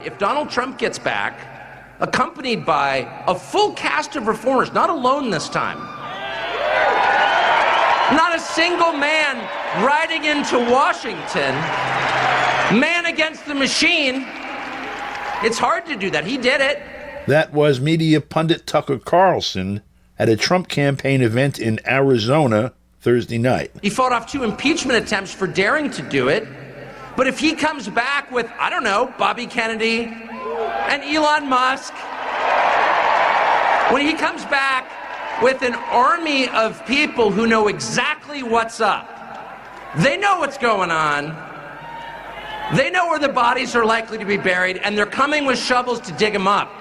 if Donald Trump gets back, accompanied by a full cast of reformers, not alone this time, not a single man riding into Washington, man against the machine, it's hard to do that. He did it. That was media pundit Tucker Carlson at a Trump campaign event in Arizona Thursday night. He fought off 2 impeachment attempts for daring to do it. But if he comes back with, I don't know, Bobby Kennedy and Elon Musk, when he comes back with an army of people who know exactly what's up, they know what's going on, they know where the bodies are likely to be buried, and they're coming with shovels to dig them up.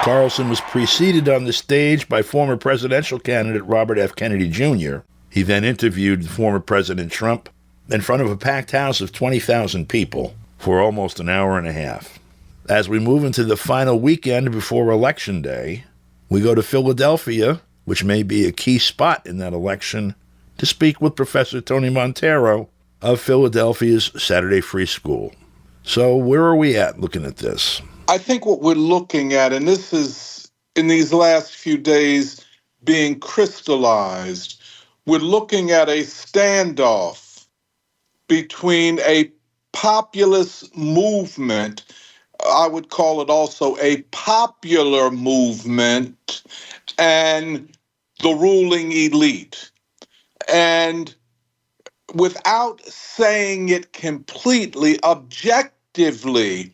Carlson was preceded on the stage by former presidential candidate Robert F. Kennedy Jr. He then interviewed former President Trump in front of a packed house of 20,000 people for almost an hour and a half. As we move into the final weekend before Election Day, we go to Philadelphia, which may be a key spot in that election, to speak with Professor Tony Monteiro of Philadelphia's Saturday Free School. So where are we at looking at this? I think what we're looking at, and this is in these last few days being crystallized, we're looking at a standoff between a populist movement, I would call it also a popular movement, and the ruling elite. And without saying it completely, objectively,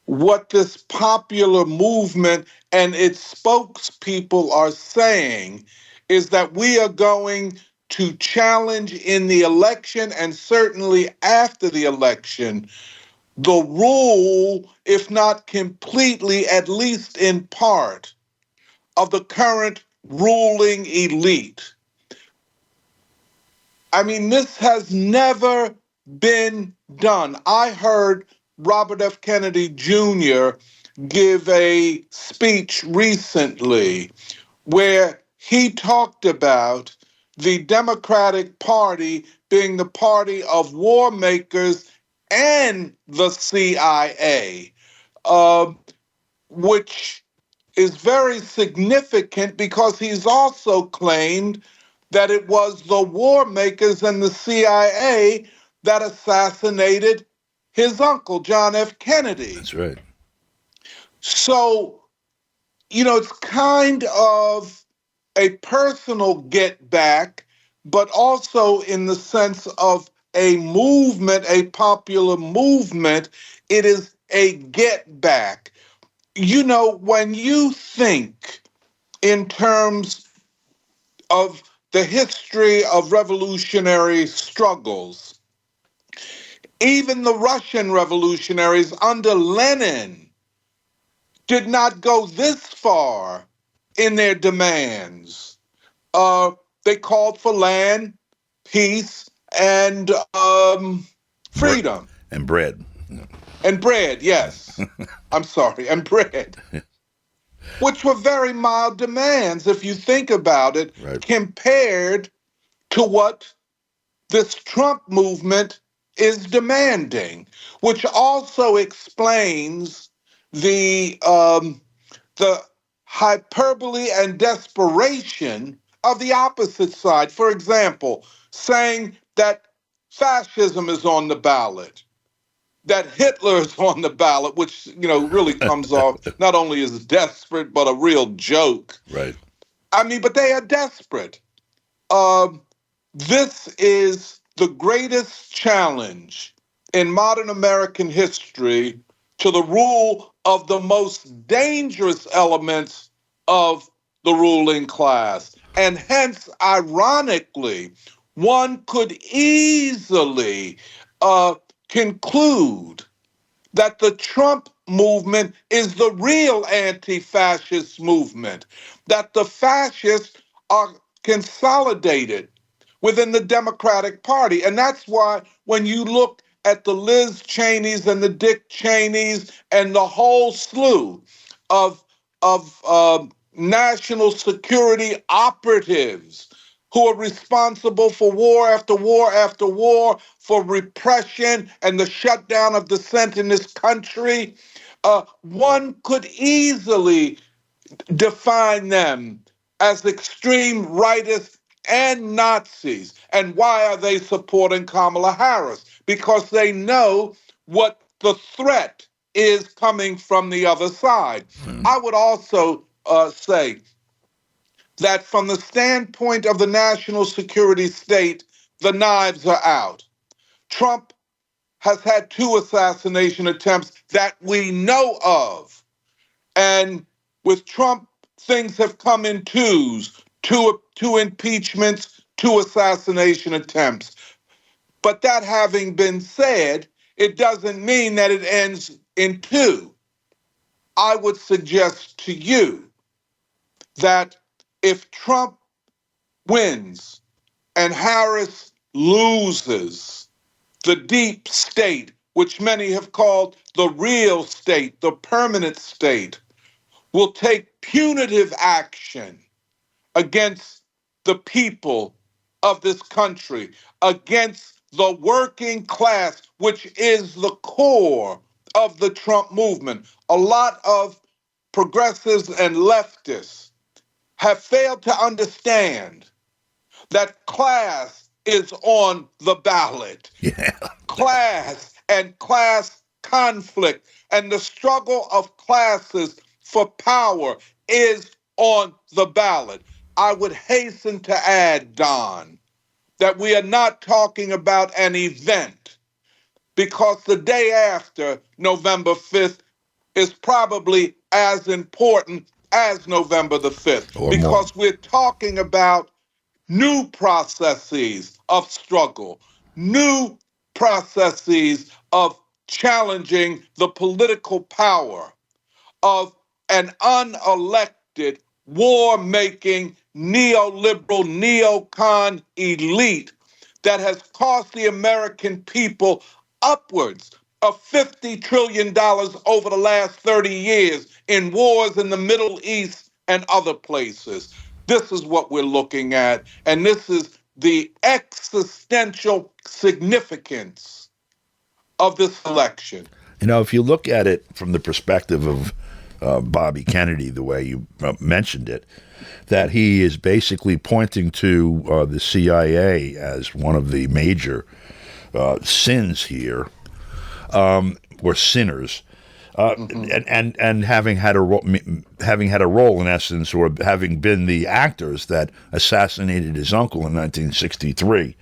what this popular movement and its spokespeople are saying is that we are going to challenge in the election and certainly after the election the rule, if not completely, at least in part, of the current ruling elite. I mean, this has never been done. I heard Robert F. Kennedy Jr. give a speech recently where he talked about the Democratic Party being the party of war makers and the CIA, which is very significant because he's also claimed that it was the war makers and the CIA that assassinated his uncle, John F. Kennedy. That's right. So, it's kind of a personal get back, but also in the sense of a movement, a popular movement, it is a get back. When you think in terms of the history of revolutionary struggles, even the Russian revolutionaries under Lenin did not go this far in their demands. They called for land, peace, and freedom. And bread. And bread, yes. I'm sorry, and bread. Which were very mild demands, if you think about it, right, compared to what this Trump movement is demanding, which also explains the hyperbole and desperation of the opposite side. For example, saying that fascism is on the ballot, that Hitler is on the ballot, which, really comes off not only as desperate, but a real joke. Right. I mean, but they are desperate. This is the greatest challenge in modern American history to the rule of the most dangerous elements of the ruling class. And hence, ironically, one could easily conclude that the Trump movement is the real anti-fascist movement, that the fascists are consolidated within the Democratic Party. And that's why when you look at the Liz Cheneys and the Dick Cheneys and the whole slew of national security operatives who are responsible for war after war after war, for repression and the shutdown of dissent in this country, one could easily define them as extreme rightists and Nazis. And why are they supporting Kamala Harris? Because they know what the threat is coming from the other side. I would also say that from the standpoint of the national security state, the knives are out. Trump has had 2 assassination attempts that we know of. And with Trump, things have come in twos, two impeachments, 2 assassination attempts. But that having been said, it doesn't mean that it ends in 2. I would suggest to you that if Trump wins and Harris loses, the deep state, which many have called the real state, the permanent state, will take punitive action against the people of this country, against the working class, which is the core of the Trump movement. A lot of progressives and leftists have failed to understand that class is on the ballot. Yeah. Class and class conflict and the struggle of classes for power is on the ballot. I would hasten to add, Don, that we are not talking about an event, because the day after November 5th is probably as important as November the 5th, Or because more. we're talking about new processes of struggle, new processes of challenging the political power of an unelected, war-making, neoliberal, neocon elite that has cost the American people upwards of $50 trillion over the last 30 years in wars in the Middle East and other places. This is what we're looking at, and this is the existential significance of this election. You know, if you look at it from the perspective of Bobby Kennedy, the way you mentioned it, that he is basically pointing to the CIA as one of the major sins here, or sinners, and having had a role in essence, or having been the actors that assassinated his uncle in 1963.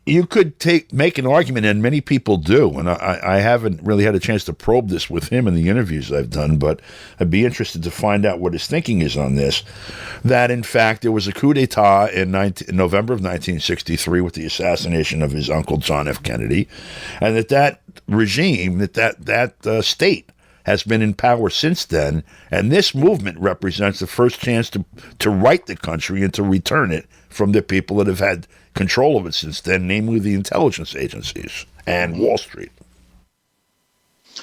You could make an argument, and many people do, and I haven't really had a chance to probe this with him in the interviews I've done, but I'd be interested to find out what his thinking is on this, that in fact there was a coup d'etat in November of 1963 with the assassination of his uncle John F. Kennedy, and that regime, that state has been in power since then, and this movement represents the first chance to right the country and to return it from the people that have had control of it since then, namely the intelligence agencies and Wall Street.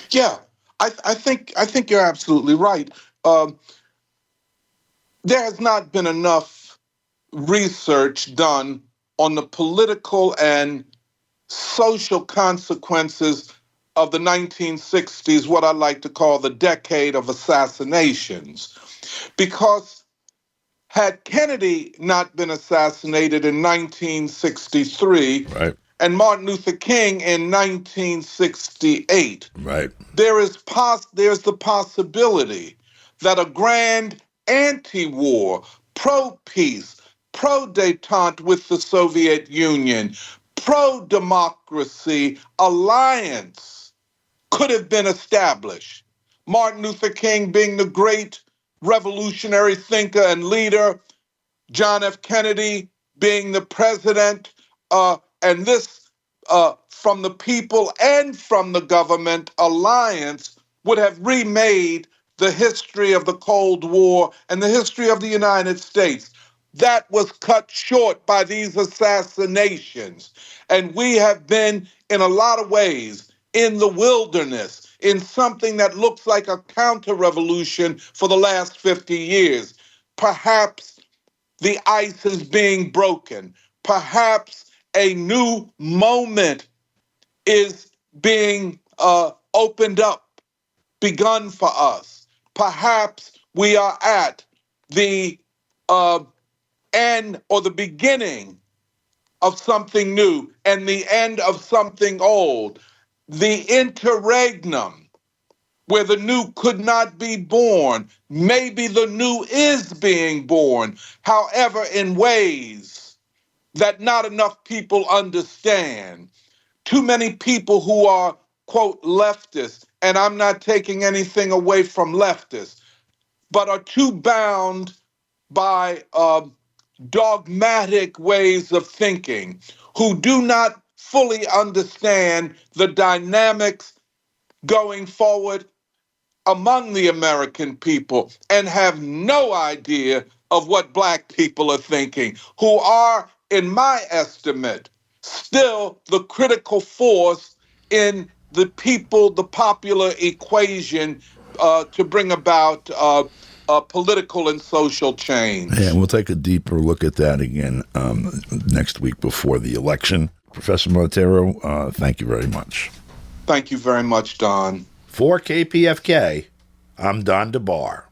Yeah, I think you're absolutely right. There has not been enough research done on the political and social consequences of the 1960s, what I like to call the decade of assassinations. Because had Kennedy not been assassinated in 1963, Right. and Martin Luther King in 1968, Right. there's the possibility that a grand anti-war, pro-peace, pro-détente with the Soviet Union, pro-democracy alliance could have been established. Martin Luther King being the great revolutionary thinker and leader, John F. Kennedy being the president, and this from the people and from the government alliance would have remade the history of the Cold War and the history of the United States. That was cut short by these assassinations. And we have been, in a lot of ways, in the wilderness, in something that looks like a counter-revolution for the last 50 years. Perhaps the ice is being broken. Perhaps a new moment is being opened up, begun for us. Perhaps we are at the end or the beginning of something new and the end of something old. The interregnum, where the new could not be born. Maybe the new is being born, however, in ways that not enough people understand. Too many people who are, quote, leftists, and I'm not taking anything away from leftists, but are too bound by dogmatic ways of thinking, who do not fully understand the dynamics going forward among the American people and have no idea of what Black people are thinking, who are, in my estimate, still the critical force in the people, the popular equation to bring about political and social change. Yeah, we'll take a deeper look at that again next week before the election. Professor Monteiro, thank you very much. Thank you very much, Don. For KPFK, I'm Don DeBar.